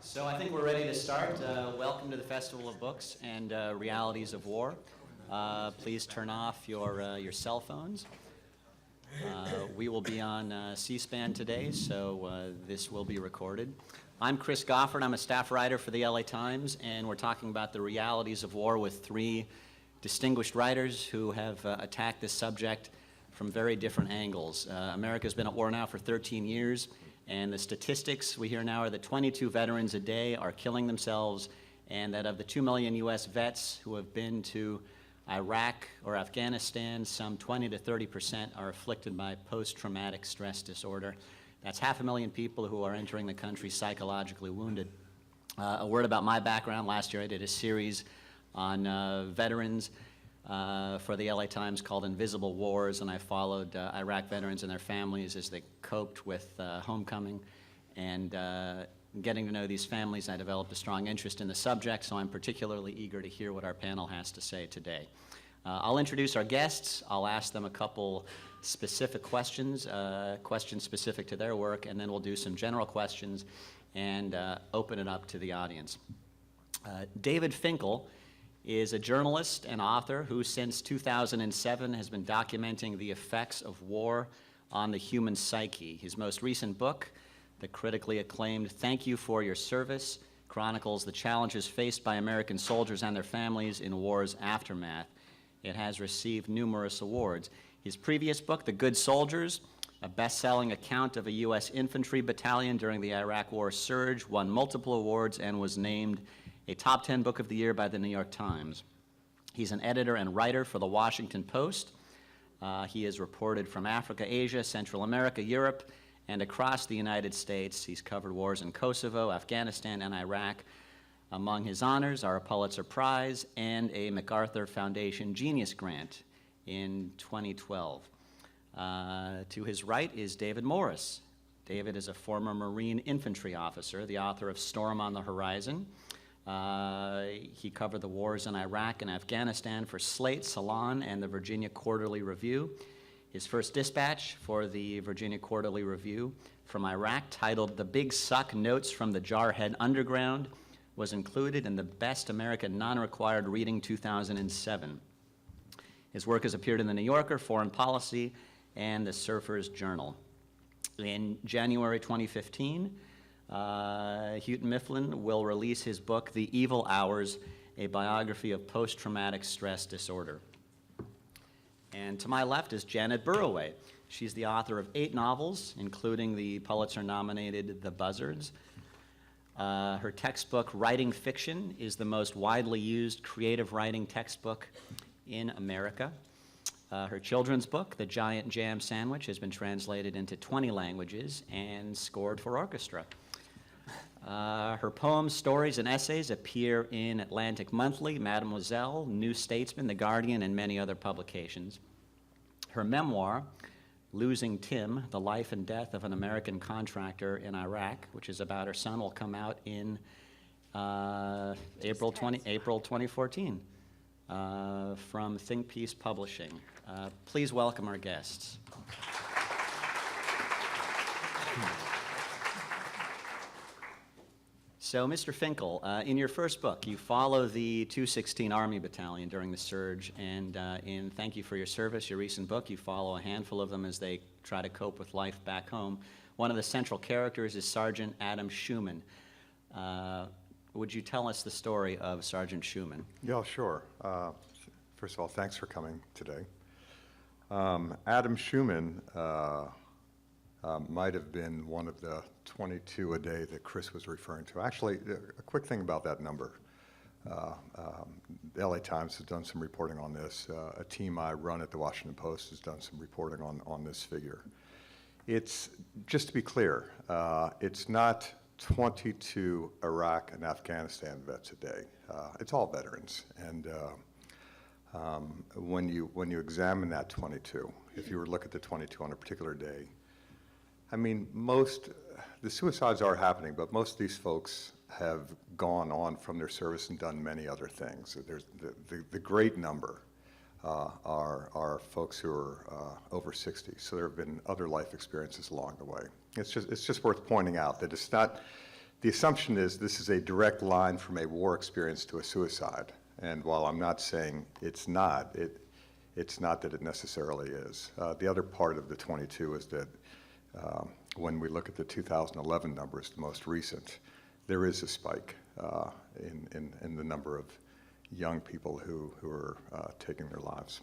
So I think we're ready to start. Welcome to the Festival of Books and Realities of War. Please turn off your cell phones. We will be on C-SPAN today, so this will be recorded. I'm Chris Goffard. I'm a staff writer for the LA Times, and we're talking about the realities of war with three distinguished writers who have attacked this subject from very different angles. America's been at war now for 13 years. And the statistics we hear now are that 22 veterans a day are killing themselves, and that of the 2 million U.S. vets who have been to Iraq or Afghanistan, some 20 to 30% are afflicted by post-traumatic stress disorder. That's 500,000 people who are entering the country psychologically wounded. A word about my background. Last year I did a series on veterans for the LA Times called Invisible Wars, and I followed Iraq veterans and their families as they coped with homecoming. And getting to know these families, I developed a strong interest in the subject, so I'm particularly eager to hear what our panel has to say today. I'll introduce our guests, I'll ask them a couple specific questions, questions specific to their work, and then we'll do some general questions and open it up to the audience. David Finkel is a journalist and author who since 2007 has been documenting the effects of war on the human psyche. His most recent book, the critically acclaimed Thank You for Your Service, chronicles the challenges faced by American soldiers and their families in war's aftermath. It has received numerous awards. His previous book, The Good Soldiers, a best-selling account of a U.S. infantry battalion during the Iraq War surge, won multiple awards and was named a top 10 book of the year by the New York Times. He's an editor and writer for the Washington Post. He has reported from Africa, Asia, Central America, Europe, and across the United States. He's covered wars in Kosovo, Afghanistan, and Iraq. Among his honors are a Pulitzer Prize and a MacArthur Foundation Genius Grant in 2012. To his right is David Morris. David is a former Marine infantry officer, the author of Storm on the Horizon. He covered the wars in Iraq and Afghanistan for Slate, Salon, and the Virginia Quarterly Review. His first dispatch for the Virginia Quarterly Review from Iraq, titled The Big Suck Notes from the Jarhead Underground, was included in the Best American Non-Required Reading 2007. His work has appeared in The New Yorker, Foreign Policy, and the Surfer's Journal. In January 2015, Houghton Mifflin will release his book, The Evil Hours, a biography of post-traumatic stress disorder. And to my left is Janet Burroway. She's the author of 8 novels, including the Pulitzer-nominated The Buzzards. Her textbook, Writing Fiction, is the most widely used creative writing textbook in America. Her children's book, The Giant Jam Sandwich, has been translated into 20 languages and scored for orchestra. Her poems, stories, and essays appear in Atlantic Monthly, Mademoiselle, New Statesman, The Guardian, and many other publications. Her memoir, Losing Tim, The Life and Death of an American Contractor in Iraq, which is about her son, will come out in April 2014 from Think Peace Publishing. Please welcome our guests. So, Mr. Finckel, in your first book, you follow the 216 Army Battalion during the surge, and in Thank You for Your Service, your recent book, you follow a handful of them as they try to cope with life back home. One of the central characters is Sergeant Adam Schumann. Would you tell us the story of Sergeant Schumann? Yeah, sure. First of all, thanks for coming today. Adam Schumann might have been one of the 22 a day that Chris was referring to. Actually, a quick thing about that number. The LA Times has done some reporting on this. A team I run at the Washington Post has done some reporting on this figure. It's, just to be clear, it's not 22 Iraq and Afghanistan vets a day. It's all veterans. And when you examine that 22, if you were to look at the 22 on a particular day, I mean, the suicides are happening, but most of these folks have gone on from their service and done many other things. There's the great number are folks who are over 60. So there have been other life experiences along the way. It's just worth pointing out that it's not the assumption is this is a direct line from a war experience to a suicide. And while I'm not saying it's not, it's not that it necessarily is. The other part of the 22 is that when we look at the 2011 numbers, the most recent, there is a spike in the number of young people who are taking their lives.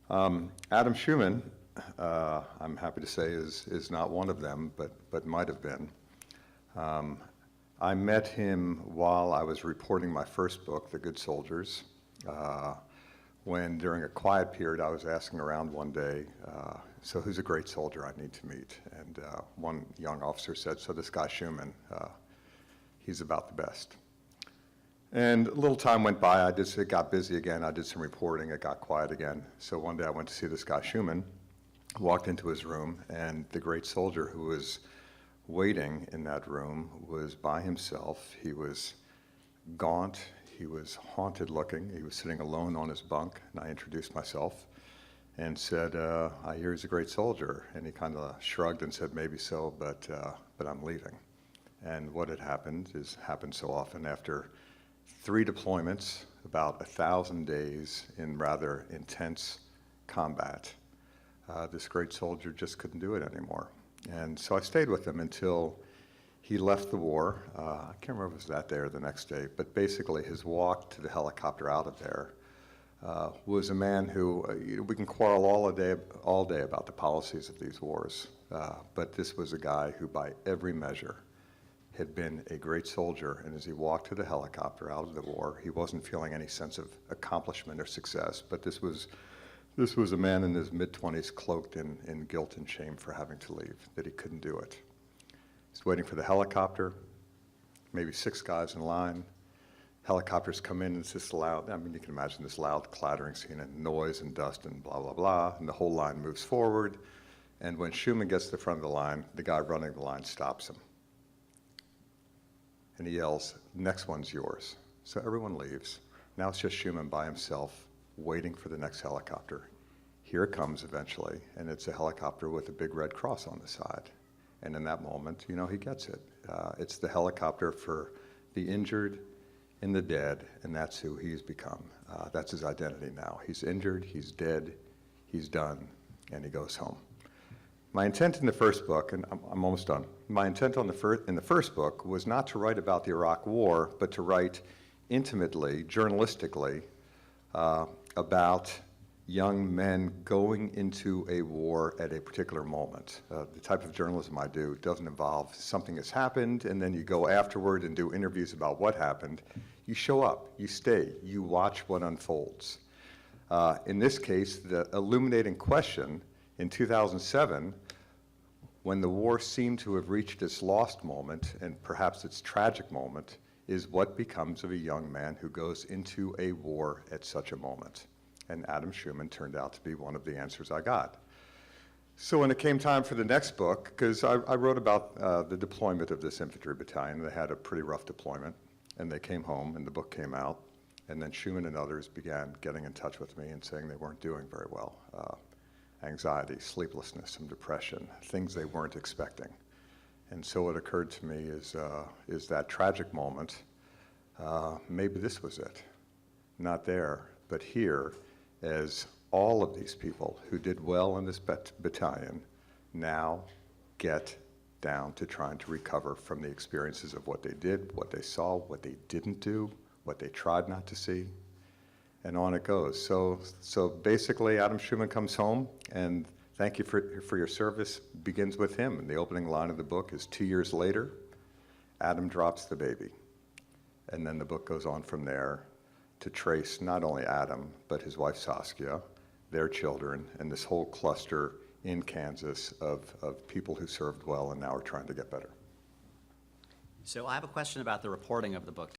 Adam Schuman, I'm happy to say, is not one of them, but might have been. I met him while I was reporting my first book, The Good Soldiers, when during a quiet period I was asking around one day, so who's a great soldier I need to meet? And one young officer said, so this guy Schuman, he's about the best. And a little time went by, it got busy again, I did some reporting, it got quiet again. So one day I went to see this guy Schuman, walked into his room, and the great soldier who was waiting in that room was by himself. He was gaunt, he was haunted looking, he was sitting alone on his bunk, and I introduced myself and said, I hear he's a great soldier. And he kind of shrugged and said, maybe so, but I'm leaving. And what had happened is happened so often after 3 deployments, about 1,000 days in rather intense combat. This great soldier just couldn't do it anymore. And so I stayed with him until he left the war. I can't remember if it was that day or the next day, but basically his walk to the helicopter out of there was a man who, we can quarrel all day about the policies of these wars, but this was a guy who by every measure had been a great soldier, and as he walked to the helicopter out of the war, he wasn't feeling any sense of accomplishment or success, but this was a man in his mid-20s cloaked in guilt and shame for having to leave, that he couldn't do it. He's waiting for the helicopter, maybe 6 guys in line. Helicopters come in, and it's this loud, I mean, you can imagine this loud clattering scene and noise and dust and blah, blah, blah, and the whole line moves forward. And when Schuman gets to the front of the line, the guy running the line stops him. And he yells, next one's yours. So everyone leaves. Now it's just Schuman by himself, waiting for the next helicopter. Here it comes eventually, and it's a helicopter with a big red cross on the side. And in that moment, you know, he gets it. It's the helicopter for the injured and the dead, and that's who he's become. That's his identity now. He's injured, he's dead, he's done, and he goes home. My intent in the first book, and I'm almost done, my intent in the first book was not to write about the Iraq War, but to write intimately, journalistically, about young men going into a war at a particular moment. The type of journalism I do doesn't involve something has happened and then you go afterward and do interviews about what happened. You show up, you stay, you watch what unfolds. In this case, the illuminating question in 2007, when the war seemed to have reached its lost moment and perhaps its tragic moment, is what becomes of a young man who goes into a war at such a moment. And Adam Schuman turned out to be one of the answers I got. So when it came time for the next book, because I wrote about the deployment of this infantry battalion, they had a pretty rough deployment, and they came home, and the book came out, and then Schuman and others began getting in touch with me and saying they weren't doing very well. Anxiety, sleeplessness, some depression, things they weren't expecting. And so what occurred to me is that tragic moment, maybe this was it. Not there, but here, as all of these people who did well in this battalion now get down to trying to recover from the experiences of what they did, what they saw, what they didn't do, what they tried not to see, and on it goes. So basically, Adam Schuman comes home, and thank you for your service begins with him. And the opening line of the book is 2 years later, Adam drops the baby. And then the book goes on from there to trace not only Adam, but his wife Saskia, their children, and this whole cluster in Kansas of people who served well and now are trying to get better. So I have a question about the reporting of the book,